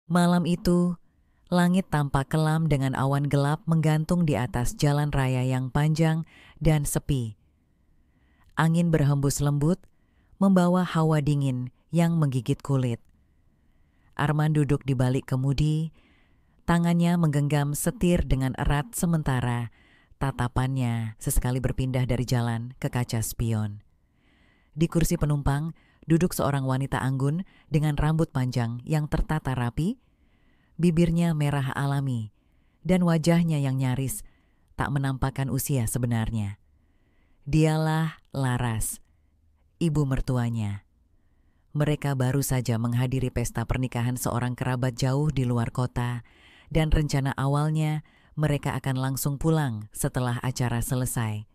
Malam itu, langit tampak kelam dengan awan gelap menggantung di atas jalan raya yang panjang dan sepi. Angin berhembus lembut, membawa hawa dingin yang menggigit kulit. Arman duduk di balik kemudi, tangannya menggenggam setir dengan erat sementara tatapannya sesekali berpindah dari jalan ke kaca spion. Di kursi penumpang, duduk seorang wanita anggun dengan rambut panjang yang tertata rapi, bibirnya merah alami, dan wajahnya yang nyaris tak menampakkan usia sebenarnya. Dialah Laras, ibu mertuanya. Mereka baru saja menghadiri pesta pernikahan seorang kerabat jauh di luar kota, dan rencana awalnya mereka akan langsung pulang setelah acara selesai.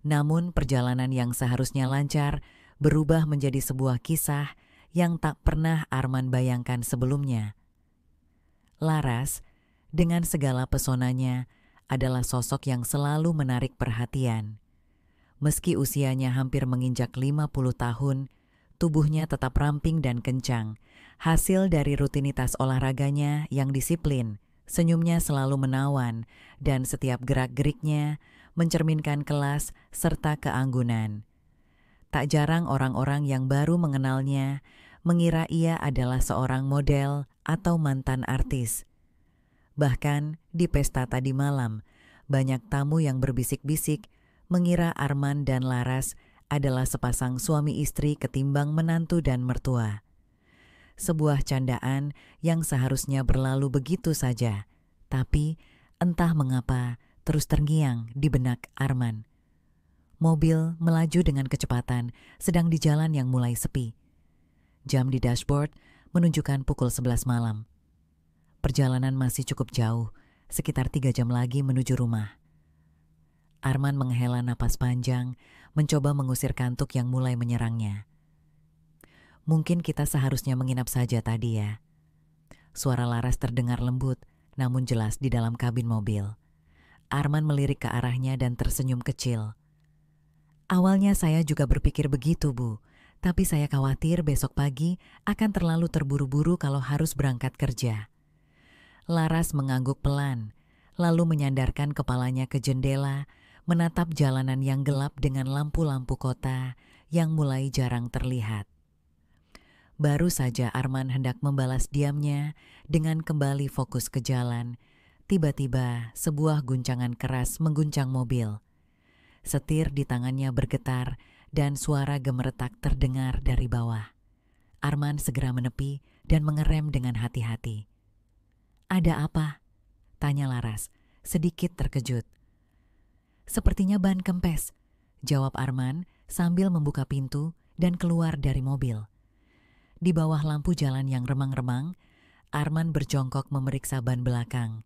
Namun perjalanan yang seharusnya lancar berubah menjadi sebuah kisah yang tak pernah Arman bayangkan sebelumnya. Laras, dengan segala pesonanya, adalah sosok yang selalu menarik perhatian. Meski usianya hampir menginjak 50 tahun, tubuhnya tetap ramping dan kencang. Hasil dari rutinitas olahraganya yang disiplin, senyumnya selalu menawan, dan setiap gerak-geriknya mencerminkan kelas serta keanggunan. Tak jarang orang-orang yang baru mengenalnya mengira ia adalah seorang model atau mantan artis. Bahkan di pesta tadi malam, banyak tamu yang berbisik-bisik mengira Arman dan Laras adalah sepasang suami istri ketimbang menantu dan mertua. Sebuah candaan yang seharusnya berlalu begitu saja, tapi entah mengapa terus terngiang di benak Arman. Mobil melaju dengan kecepatan sedang di jalan yang mulai sepi. Jam di dashboard menunjukkan pukul 11 malam. Perjalanan masih cukup jauh, sekitar 3 jam lagi menuju rumah. Arman menghela napas panjang, mencoba mengusir kantuk yang mulai menyerangnya. Mungkin kita seharusnya menginap saja tadi ya. Suara Laras terdengar lembut, namun jelas di dalam kabin mobil. Arman melirik ke arahnya dan tersenyum kecil. Awalnya saya juga berpikir begitu, Bu. Tapi saya khawatir besok pagi akan terlalu terburu-buru kalau harus berangkat kerja. Laras mengangguk pelan, lalu menyandarkan kepalanya ke jendela, menatap jalanan yang gelap dengan lampu-lampu kota yang mulai jarang terlihat. Baru saja Arman hendak membalas diamnya dengan kembali fokus ke jalan, tiba-tiba sebuah guncangan keras mengguncang mobil. Setir di tangannya bergetar dan suara gemeretak terdengar dari bawah. Arman segera menepi dan mengerem dengan hati-hati. "Ada apa?" tanya Laras, sedikit terkejut. "Sepertinya ban kempes," jawab Arman sambil membuka pintu dan keluar dari mobil. Di bawah lampu jalan yang remang-remang, Arman berjongkok memeriksa ban belakang.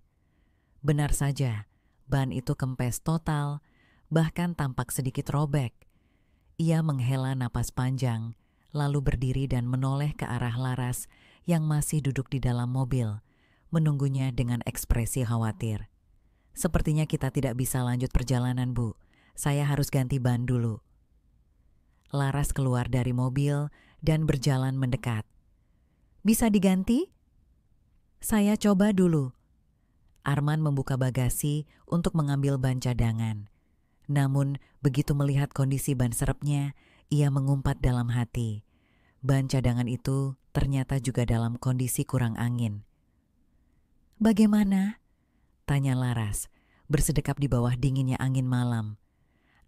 Benar saja, ban itu kempes total, bahkan tampak sedikit robek. Ia menghela napas panjang, lalu berdiri dan menoleh ke arah Laras yang masih duduk di dalam mobil, menunggunya dengan ekspresi khawatir. "Sepertinya kita tidak bisa lanjut perjalanan, Bu. Saya harus ganti ban dulu." Laras keluar dari mobil dan berjalan mendekat. "Bisa diganti?" "Saya coba dulu." Arman membuka bagasi untuk mengambil ban cadangan. Namun, begitu melihat kondisi ban serepnya, ia mengumpat dalam hati. Ban cadangan itu ternyata juga dalam kondisi kurang angin. "Bagaimana?" tanya Laras, bersedekap di bawah dinginnya angin malam.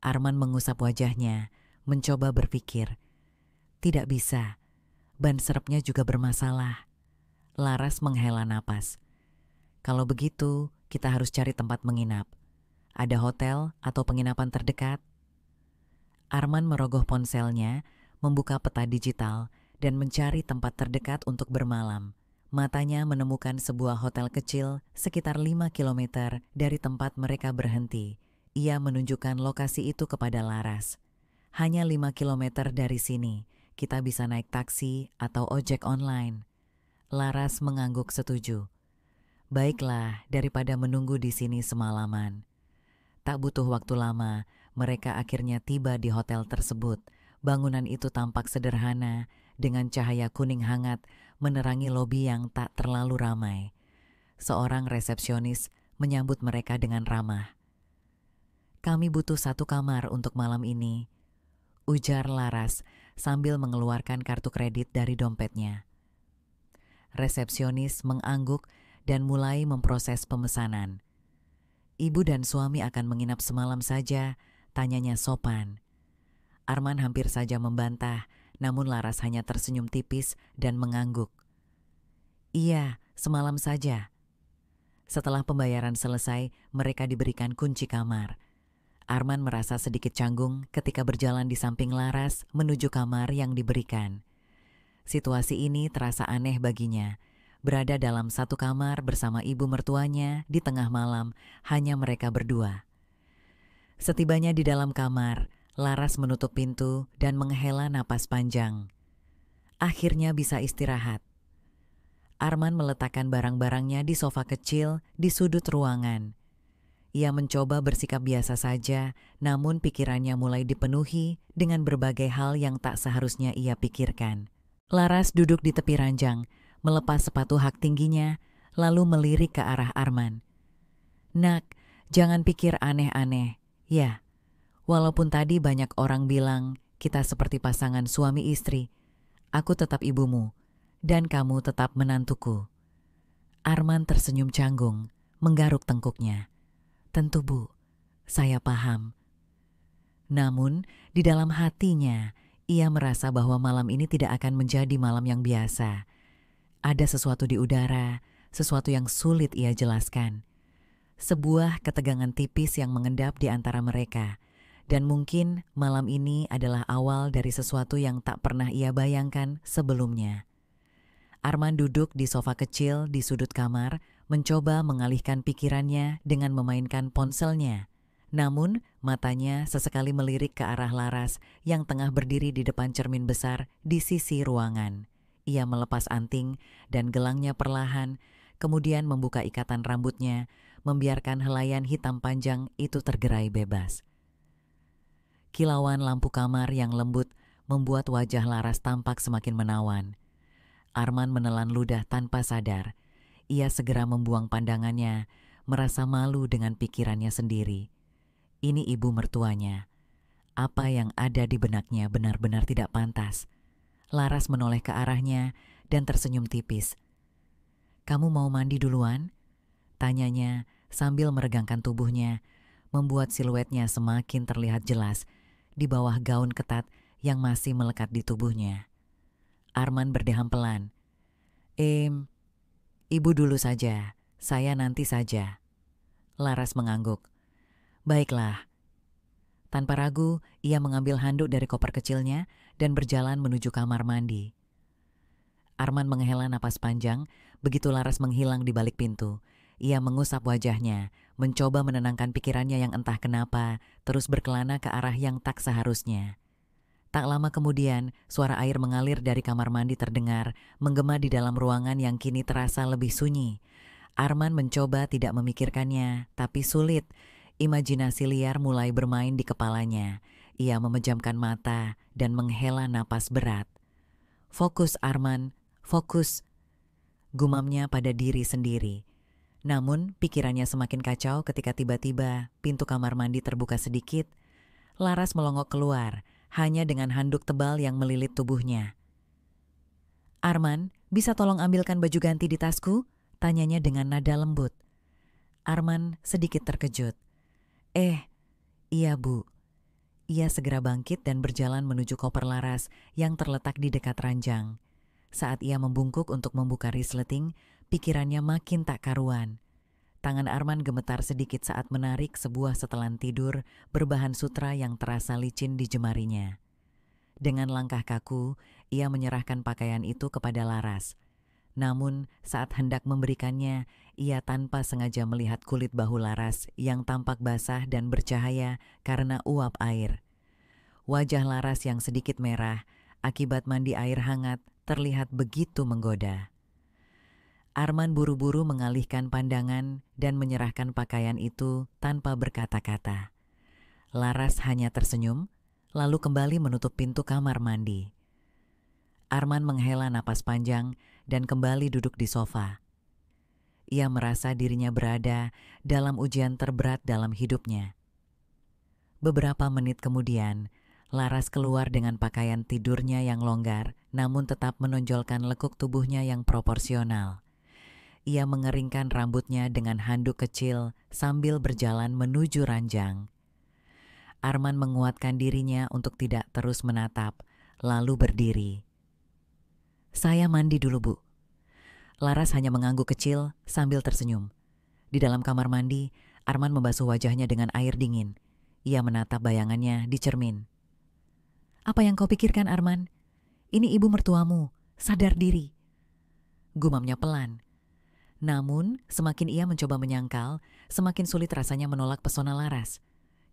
Arman mengusap wajahnya, mencoba berpikir. Tidak bisa, ban serepnya juga bermasalah. Laras menghela napas. "Kalau begitu, kita harus cari tempat menginap. Ada hotel atau penginapan terdekat?" Arman merogoh ponselnya, membuka peta digital, dan mencari tempat terdekat untuk bermalam. Matanya menemukan sebuah hotel kecil sekitar 5 kilometer dari tempat mereka berhenti. Ia menunjukkan lokasi itu kepada Laras. "Hanya 5 kilometer dari sini, kita bisa naik taksi atau ojek online." Laras mengangguk setuju. "Baiklah, daripada menunggu di sini semalaman." Tak butuh waktu lama, mereka akhirnya tiba di hotel tersebut. Bangunan itu tampak sederhana, dengan cahaya kuning hangat menerangi lobi yang tak terlalu ramai. Seorang resepsionis menyambut mereka dengan ramah. "Kami butuh 1 kamar untuk malam ini," ujar Laras sambil mengeluarkan kartu kredit dari dompetnya. Resepsionis mengangguk dan mulai memproses pemesanan. "Ibu dan suami akan menginap semalam saja?" tanyanya sopan. Arman hampir saja membantah, namun Laras hanya tersenyum tipis dan mengangguk. "Iya, semalam saja." Setelah pembayaran selesai, mereka diberikan kunci kamar. Arman merasa sedikit canggung ketika berjalan di samping Laras menuju kamar yang diberikan. Situasi ini terasa aneh baginya. Berada dalam satu kamar bersama ibu mertuanya di tengah malam, hanya mereka berdua. Setibanya di dalam kamar, Laras menutup pintu dan menghela napas panjang. Akhirnya bisa istirahat. Arman meletakkan barang-barangnya di sofa kecil di sudut ruangan. Ia mencoba bersikap biasa saja, namun pikirannya mulai dipenuhi dengan berbagai hal yang tak seharusnya ia pikirkan. Laras duduk di tepi ranjang, melepas sepatu hak tingginya, lalu melirik ke arah Arman. "Nak, jangan pikir aneh-aneh, ya. Walaupun tadi banyak orang bilang kita seperti pasangan suami istri, aku tetap ibumu, dan kamu tetap menantuku." Arman tersenyum canggung, menggaruk tengkuknya. "Tentu, Bu, saya paham." Namun, di dalam hatinya, ia merasa bahwa malam ini tidak akan menjadi malam yang biasa. Ada sesuatu di udara, sesuatu yang sulit ia jelaskan. Sebuah ketegangan tipis yang mengendap di antara mereka. Dan mungkin malam ini adalah awal dari sesuatu yang tak pernah ia bayangkan sebelumnya. Arman duduk di sofa kecil di sudut kamar, mencoba mengalihkan pikirannya dengan memainkan ponselnya. Namun, matanya sesekali melirik ke arah Laras yang tengah berdiri di depan cermin besar di sisi ruangan. Ia melepas anting dan gelangnya perlahan, kemudian membuka ikatan rambutnya, membiarkan helaian hitam panjang itu tergerai bebas. Kilauan lampu kamar yang lembut membuat wajah Laras tampak semakin menawan. Arman menelan ludah tanpa sadar. Ia segera membuang pandangannya, merasa malu dengan pikirannya sendiri. Ini ibu mertuanya. Apa yang ada di benaknya benar-benar tidak pantas. Laras menoleh ke arahnya dan tersenyum tipis. "Kamu mau mandi duluan?" tanyanya sambil meregangkan tubuhnya, membuat siluetnya semakin terlihat jelas di bawah gaun ketat yang masih melekat di tubuhnya. Arman berdeham pelan. Ibu dulu saja, saya nanti saja." Laras mengangguk. "Baiklah." Tanpa ragu, ia mengambil handuk dari koper kecilnya dan berjalan menuju kamar mandi. Arman menghela napas panjang, begitu Laras menghilang di balik pintu. Ia mengusap wajahnya, mencoba menenangkan pikirannya yang entah kenapa terus berkelana ke arah yang tak seharusnya. Tak lama kemudian, suara air mengalir dari kamar mandi terdengar, menggema di dalam ruangan yang kini terasa lebih sunyi. Arman mencoba tidak memikirkannya, tapi sulit. Imajinasi liar mulai bermain di kepalanya. Ia memejamkan mata dan menghela napas berat. "Fokus, Arman, fokus," gumamnya pada diri sendiri. Namun, pikirannya semakin kacau ketika tiba-tiba pintu kamar mandi terbuka sedikit. Laras melongok keluar, hanya dengan handuk tebal yang melilit tubuhnya. "Arman, bisa tolong ambilkan baju ganti di tasku?" tanyanya dengan nada lembut. Arman sedikit terkejut. Iya, Bu." Ia segera bangkit dan berjalan menuju koper Laras yang terletak di dekat ranjang. Saat ia membungkuk untuk membuka resleting, pikirannya makin tak karuan. Tangan Arman gemetar sedikit saat menarik sebuah setelan tidur berbahan sutra yang terasa licin di jemarinya. Dengan langkah kaku, ia menyerahkan pakaian itu kepada Laras. Namun, saat hendak memberikannya, ia tanpa sengaja melihat kulit bahu Laras yang tampak basah dan bercahaya karena uap air. Wajah Laras yang sedikit merah akibat mandi air hangat terlihat begitu menggoda. Arman buru-buru mengalihkan pandangan dan menyerahkan pakaian itu tanpa berkata-kata. Laras hanya tersenyum, lalu kembali menutup pintu kamar mandi. Arman menghela napas panjang dan kembali duduk di sofa. Ia merasa dirinya berada dalam ujian terberat dalam hidupnya. Beberapa menit kemudian, Laras keluar dengan pakaian tidurnya yang longgar, namun tetap menonjolkan lekuk tubuhnya yang proporsional. Ia mengeringkan rambutnya dengan handuk kecil sambil berjalan menuju ranjang. Arman menguatkan dirinya untuk tidak terus menatap, lalu berdiri. "Saya mandi dulu, Bu." Laras hanya mengangguk kecil sambil tersenyum. Di dalam kamar mandi, Arman membasuh wajahnya dengan air dingin. Ia menatap bayangannya di cermin. "Apa yang kau pikirkan, Arman? Ini ibu mertuamu, sadar diri." Gumamnya pelan. Namun, semakin ia mencoba menyangkal, semakin sulit rasanya menolak pesona Laras.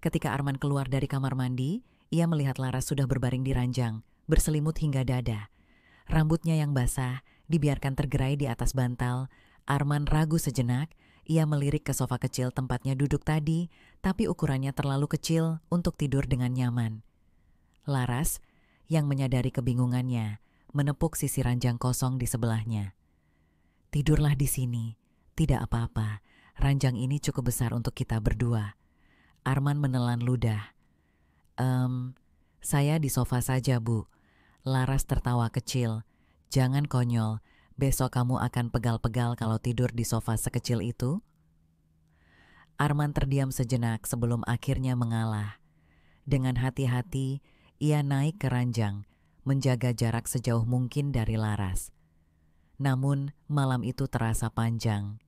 Ketika Arman keluar dari kamar mandi, ia melihat Laras sudah berbaring di ranjang, berselimut hingga dada. Rambutnya yang basah dibiarkan tergerai di atas bantal. Arman ragu sejenak. Ia melirik ke sofa kecil tempatnya duduk tadi, tapi ukurannya terlalu kecil untuk tidur dengan nyaman. Laras, yang menyadari kebingungannya, menepuk sisi ranjang kosong di sebelahnya. "Tidurlah di sini, tidak apa-apa. Ranjang ini cukup besar untuk kita berdua." Arman menelan ludah. Saya di sofa saja, Bu." Laras tertawa kecil. "Jangan konyol, besok kamu akan pegal-pegal kalau tidur di sofa sekecil itu." Arman terdiam sejenak sebelum akhirnya mengalah. Dengan hati-hati, ia naik ke ranjang, menjaga jarak sejauh mungkin dari Laras. Namun, malam itu terasa panjang.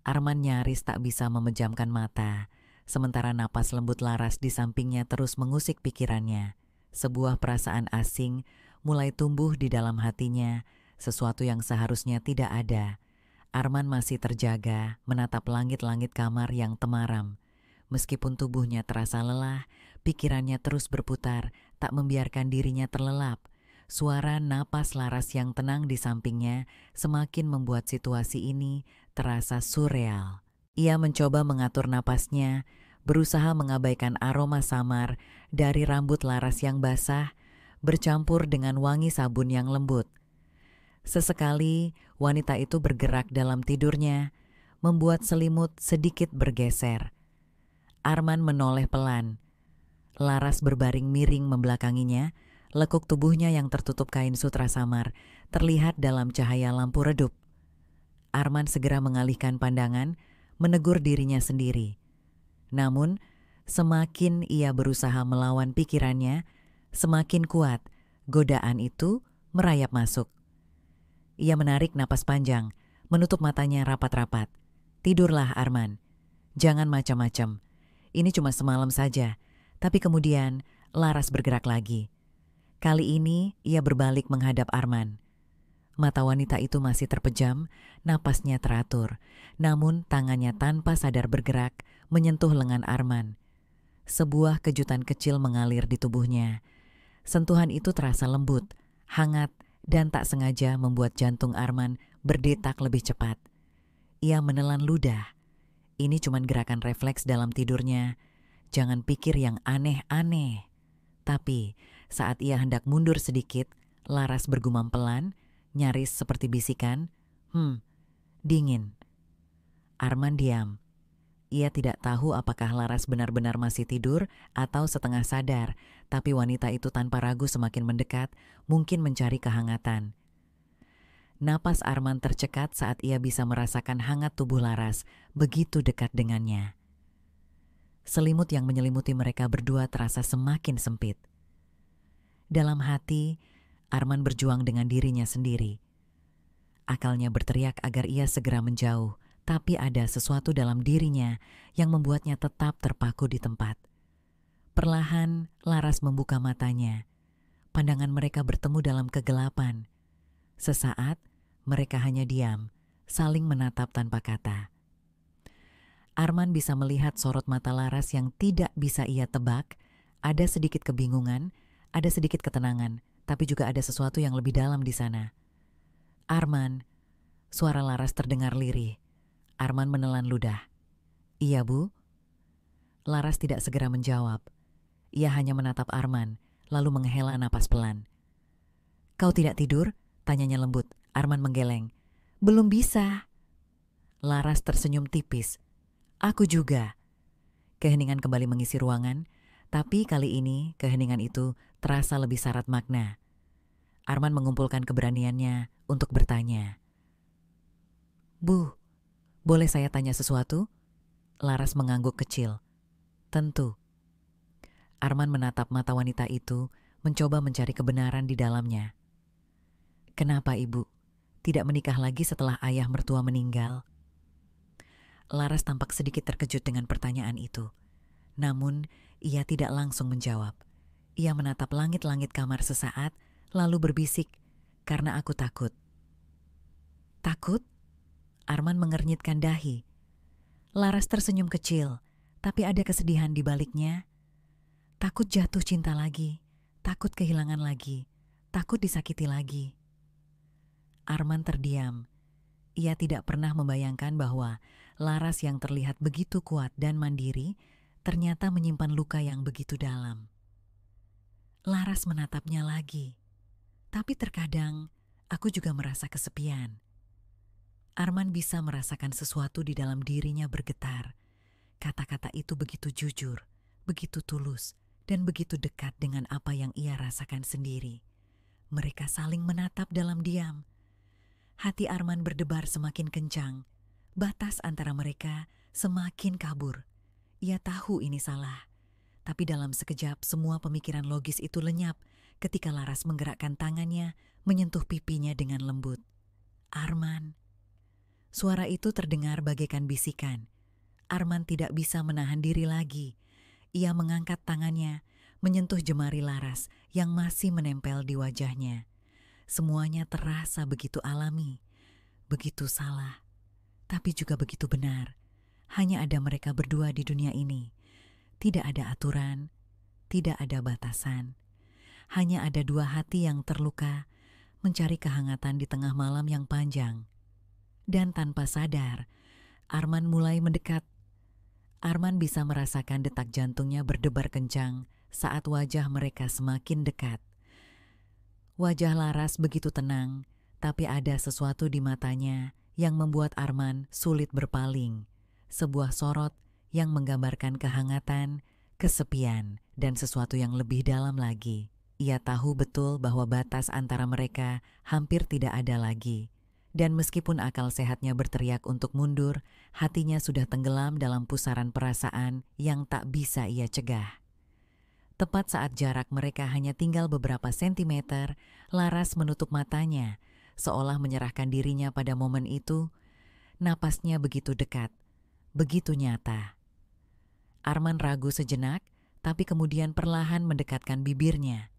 Arman nyaris tak bisa memejamkan mata, sementara napas lembut Laras di sampingnya terus mengusik pikirannya. Sebuah perasaan asing mulai tumbuh di dalam hatinya, sesuatu yang seharusnya tidak ada. Arman masih terjaga menatap langit-langit kamar yang temaram. Meskipun tubuhnya terasa lelah, pikirannya terus berputar, tak membiarkan dirinya terlelap. Suara napas Laras yang tenang di sampingnya semakin membuat situasi ini terasa surreal. Ia mencoba mengatur napasnya, berusaha mengabaikan aroma samar dari rambut Laras yang basah, bercampur dengan wangi sabun yang lembut. Sesekali, wanita itu bergerak dalam tidurnya, membuat selimut sedikit bergeser. Arman menoleh pelan. Laras berbaring miring membelakanginya, lekuk tubuhnya yang tertutup kain sutra samar terlihat dalam cahaya lampu redup. Arman segera mengalihkan pandangan, menegur dirinya sendiri. Namun, semakin ia berusaha melawan pikirannya, semakin kuat godaan itu merayap masuk. Ia menarik napas panjang, menutup matanya rapat-rapat. "Tidurlah, Arman. Jangan macam-macam. Ini cuma semalam saja." Tapi kemudian Laras bergerak lagi. Kali ini ia berbalik menghadap Arman. Mata wanita itu masih terpejam, napasnya teratur, namun tangannya tanpa sadar bergerak menyentuh lengan Arman. Sebuah kejutan kecil mengalir di tubuhnya. Sentuhan itu terasa lembut, hangat, dan tak sengaja membuat jantung Arman berdetak lebih cepat. Ia menelan ludah. Ini cuma gerakan refleks dalam tidurnya. Jangan pikir yang aneh-aneh. Tapi saat ia hendak mundur sedikit, Laras bergumam pelan, nyaris seperti bisikan, dingin." Arman diam. Ia tidak tahu apakah Laras benar-benar masih tidur atau setengah sadar, tapi wanita itu tanpa ragu semakin mendekat, mungkin mencari kehangatan. Napas Arman tercekat saat ia bisa merasakan hangat tubuh Laras begitu dekat dengannya. Selimut yang menyelimuti mereka berdua terasa semakin sempit. Dalam hati, Arman berjuang dengan dirinya sendiri. Akalnya berteriak agar ia segera menjauh, tapi ada sesuatu dalam dirinya yang membuatnya tetap terpaku di tempat. Perlahan, Laras membuka matanya. Pandangan mereka bertemu dalam kegelapan. Sesaat, mereka hanya diam, saling menatap tanpa kata. Arman bisa melihat sorot mata Laras yang tidak bisa ia tebak. Ada sedikit kebingungan, ada sedikit ketenangan, tapi juga ada sesuatu yang lebih dalam di sana. "Arman," suara Laras terdengar lirih. Arman menelan ludah. "Iya, Bu." Laras tidak segera menjawab. Ia hanya menatap Arman, lalu menghela napas pelan. "Kau tidak tidur?" tanyanya lembut. Arman menggeleng. Belum bisa. Laras tersenyum tipis. Aku juga. Keheningan kembali mengisi ruangan, tapi kali ini keheningan itu terasa lebih syarat makna. Arman mengumpulkan keberaniannya untuk bertanya. Bu, boleh saya tanya sesuatu? Laras mengangguk kecil. Tentu. Arman menatap mata wanita itu, mencoba mencari kebenaran di dalamnya. Kenapa ibu tidak menikah lagi setelah ayah mertua meninggal? Laras tampak sedikit terkejut dengan pertanyaan itu. Namun, ia tidak langsung menjawab. Ia menatap langit-langit kamar sesaat, lalu berbisik, karena aku takut. Takut? Arman mengernyitkan dahi. Laras tersenyum kecil, tapi ada kesedihan di baliknya. Takut jatuh cinta lagi, takut kehilangan lagi, takut disakiti lagi. Arman terdiam. Ia tidak pernah membayangkan bahwa Laras yang terlihat begitu kuat dan mandiri ternyata menyimpan luka yang begitu dalam. Laras menatapnya lagi. Tapi terkadang aku juga merasa kesepian. Arman bisa merasakan sesuatu di dalam dirinya bergetar. Kata-kata itu begitu jujur, begitu tulus, dan begitu dekat dengan apa yang ia rasakan sendiri. Mereka saling menatap dalam diam. Hati Arman berdebar semakin kencang. Batas antara mereka semakin kabur. Ia tahu ini salah. Tapi dalam sekejap semua pemikiran logis itu lenyap ketika Laras menggerakkan tangannya menyentuh pipinya dengan lembut. Arman. Suara itu terdengar bagaikan bisikan. Arman tidak bisa menahan diri lagi. Ia mengangkat tangannya, menyentuh jemari Laras yang masih menempel di wajahnya. Semuanya terasa begitu alami, begitu salah, tapi juga begitu benar. Hanya ada mereka berdua di dunia ini. Tidak ada aturan, tidak ada batasan. Hanya ada dua hati yang terluka, mencari kehangatan di tengah malam yang panjang. Dan tanpa sadar, Arman mulai mendekat. Arman bisa merasakan detak jantungnya berdebar kencang saat wajah mereka semakin dekat. Wajah Laras begitu tenang, tapi ada sesuatu di matanya yang membuat Arman sulit berpaling. Sebuah sorot yang menggambarkan kehangatan, kesepian, dan sesuatu yang lebih dalam lagi. Ia tahu betul bahwa batas antara mereka hampir tidak ada lagi. Dan meskipun akal sehatnya berteriak untuk mundur, hatinya sudah tenggelam dalam pusaran perasaan yang tak bisa ia cegah. Tepat saat jarak mereka hanya tinggal beberapa sentimeter, Laras menutup matanya, seolah menyerahkan dirinya pada momen itu. Napasnya begitu dekat, begitu nyata. Arman ragu sejenak, tapi kemudian perlahan mendekatkan bibirnya.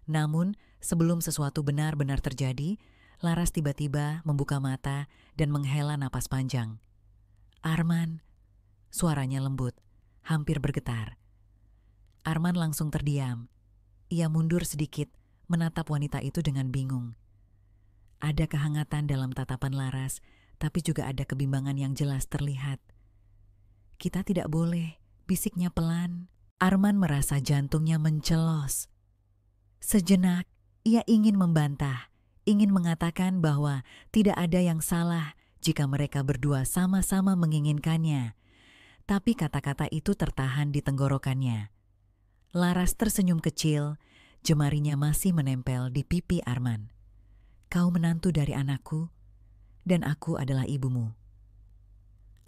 Namun, sebelum sesuatu benar-benar terjadi, Laras tiba-tiba membuka mata dan menghela napas panjang. Arman, suaranya lembut, hampir bergetar. Arman langsung terdiam. Ia mundur sedikit, menatap wanita itu dengan bingung. Ada kehangatan dalam tatapan Laras, tapi juga ada kebimbangan yang jelas terlihat. Kita tidak boleh, bisiknya pelan. Arman merasa jantungnya mencelos. Sejenak, ia ingin membantah, ingin mengatakan bahwa tidak ada yang salah jika mereka berdua sama-sama menginginkannya. Tapi kata-kata itu tertahan di tenggorokannya. Laras tersenyum kecil, jemarinya masih menempel di pipi Arman. Kau menantu dari anakku, dan aku adalah ibumu.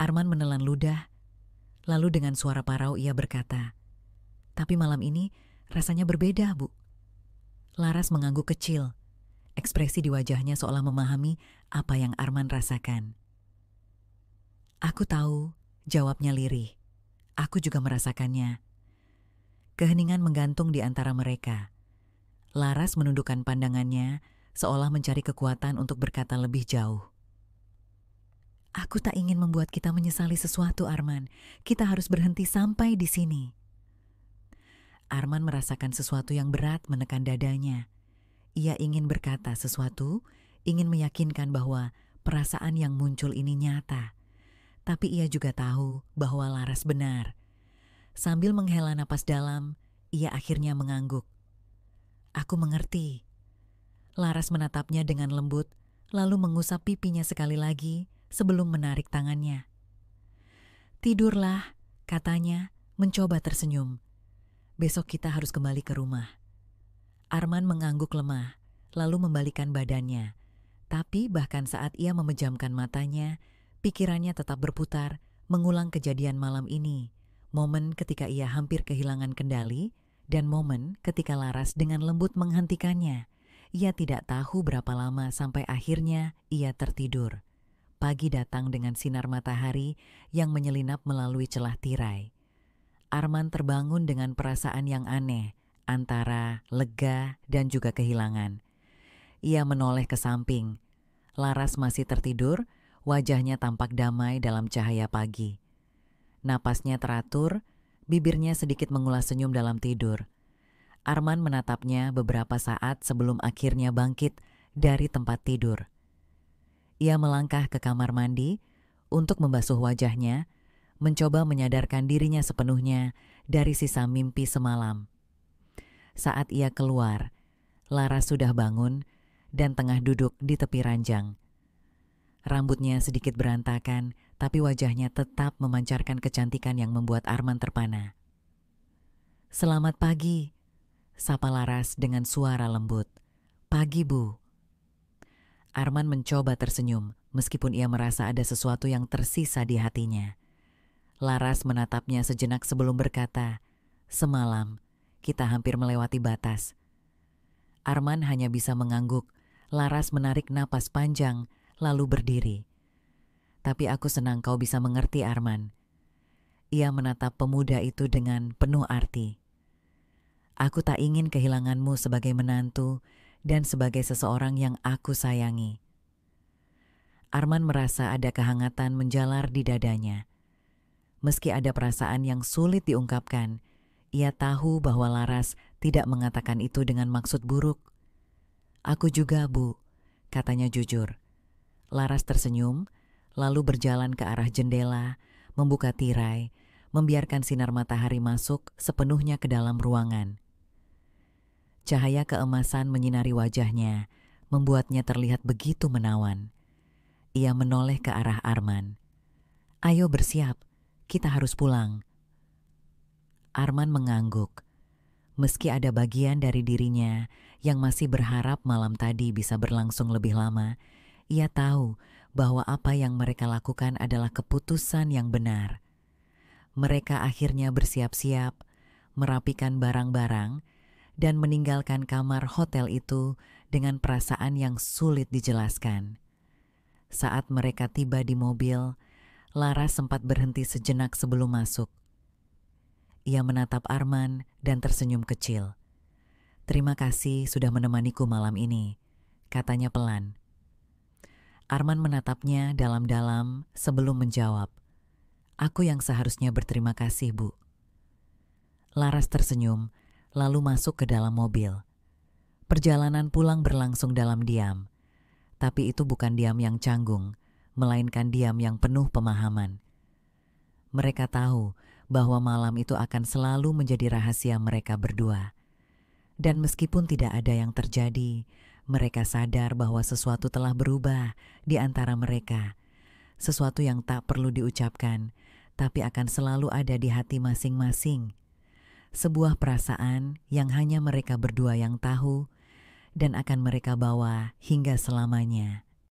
Arman menelan ludah, lalu dengan suara parau ia berkata, tapi malam ini rasanya berbeda, Bu. Laras mengangguk kecil. Ekspresi di wajahnya seolah memahami apa yang Arman rasakan. Aku tahu, jawabnya lirih. Aku juga merasakannya. Keheningan menggantung di antara mereka. Laras menundukkan pandangannya, seolah mencari kekuatan untuk berkata lebih jauh. Aku tak ingin membuat kita menyesali sesuatu, Arman. Kita harus berhenti sampai di sini. Arman merasakan sesuatu yang berat menekan dadanya. Ia ingin berkata sesuatu, ingin meyakinkan bahwa perasaan yang muncul ini nyata. Tapi ia juga tahu bahwa Laras benar. Sambil menghela napas dalam, ia akhirnya mengangguk. Aku mengerti. Laras menatapnya dengan lembut, lalu mengusap pipinya sekali lagi sebelum menarik tangannya. "Tidurlah," katanya, mencoba tersenyum. "Besok kita harus kembali ke rumah." Arman mengangguk lemah, lalu membalikkan badannya. Tapi bahkan saat ia memejamkan matanya, pikirannya tetap berputar, mengulang kejadian malam ini. Momen ketika ia hampir kehilangan kendali, dan momen ketika Laras dengan lembut menghentikannya. Ia tidak tahu berapa lama sampai akhirnya ia tertidur. Pagi datang dengan sinar matahari yang menyelinap melalui celah tirai. Arman terbangun dengan perasaan yang aneh, antara lega dan juga kehilangan. Ia menoleh ke samping. Laras masih tertidur, wajahnya tampak damai dalam cahaya pagi. Napasnya teratur, bibirnya sedikit mengulas senyum dalam tidur. Arman menatapnya beberapa saat sebelum akhirnya bangkit dari tempat tidur. Ia melangkah ke kamar mandi untuk membasuh wajahnya, mencoba menyadarkan dirinya sepenuhnya dari sisa mimpi semalam. Saat ia keluar, Laras sudah bangun dan tengah duduk di tepi ranjang. Rambutnya sedikit berantakan, tapi wajahnya tetap memancarkan kecantikan yang membuat Arman terpana. "Selamat pagi," sapa Laras dengan suara lembut. "Pagi, Bu." Arman mencoba tersenyum, meskipun ia merasa ada sesuatu yang tersisa di hatinya. Laras menatapnya sejenak sebelum berkata, "Semalam, kita hampir melewati batas." Arman hanya bisa mengangguk. Laras menarik napas panjang, lalu berdiri. "Tapi aku senang kau bisa mengerti, Arman." Ia menatap pemuda itu dengan penuh arti. "Aku tak ingin kehilanganmu sebagai menantu dan sebagai seseorang yang aku sayangi." Arman merasa ada kehangatan menjalar di dadanya. Meski ada perasaan yang sulit diungkapkan, ia tahu bahwa Laras tidak mengatakan itu dengan maksud buruk. "Aku juga, Bu," katanya jujur. Laras tersenyum, lalu berjalan ke arah jendela, membuka tirai, membiarkan sinar matahari masuk sepenuhnya ke dalam ruangan. Cahaya keemasan menyinari wajahnya, membuatnya terlihat begitu menawan. Ia menoleh ke arah Arman. "Ayo bersiap, kita harus pulang." Arman mengangguk. Meski ada bagian dari dirinya yang masih berharap malam tadi bisa berlangsung lebih lama, ia tahu bahwa apa yang mereka lakukan adalah keputusan yang benar. Mereka akhirnya bersiap-siap, merapikan barang-barang, dan meninggalkan kamar hotel itu dengan perasaan yang sulit dijelaskan. Saat mereka tiba di mobil, Laras sempat berhenti sejenak sebelum masuk. Ia menatap Arman dan tersenyum kecil. "Terima kasih sudah menemaniku malam ini," katanya pelan. Arman menatapnya dalam-dalam sebelum menjawab, "Aku yang seharusnya berterima kasih, Bu." Laras tersenyum, lalu masuk ke dalam mobil. Perjalanan pulang berlangsung dalam diam. Tapi itu bukan diam yang canggung, melainkan diam yang penuh pemahaman. Mereka tahu bahwa malam itu akan selalu menjadi rahasia mereka berdua. Dan meskipun tidak ada yang terjadi, mereka sadar bahwa sesuatu telah berubah di antara mereka. Sesuatu yang tak perlu diucapkan, tapi akan selalu ada di hati masing-masing. Sebuah perasaan yang hanya mereka berdua yang tahu dan akan mereka bawa hingga selamanya.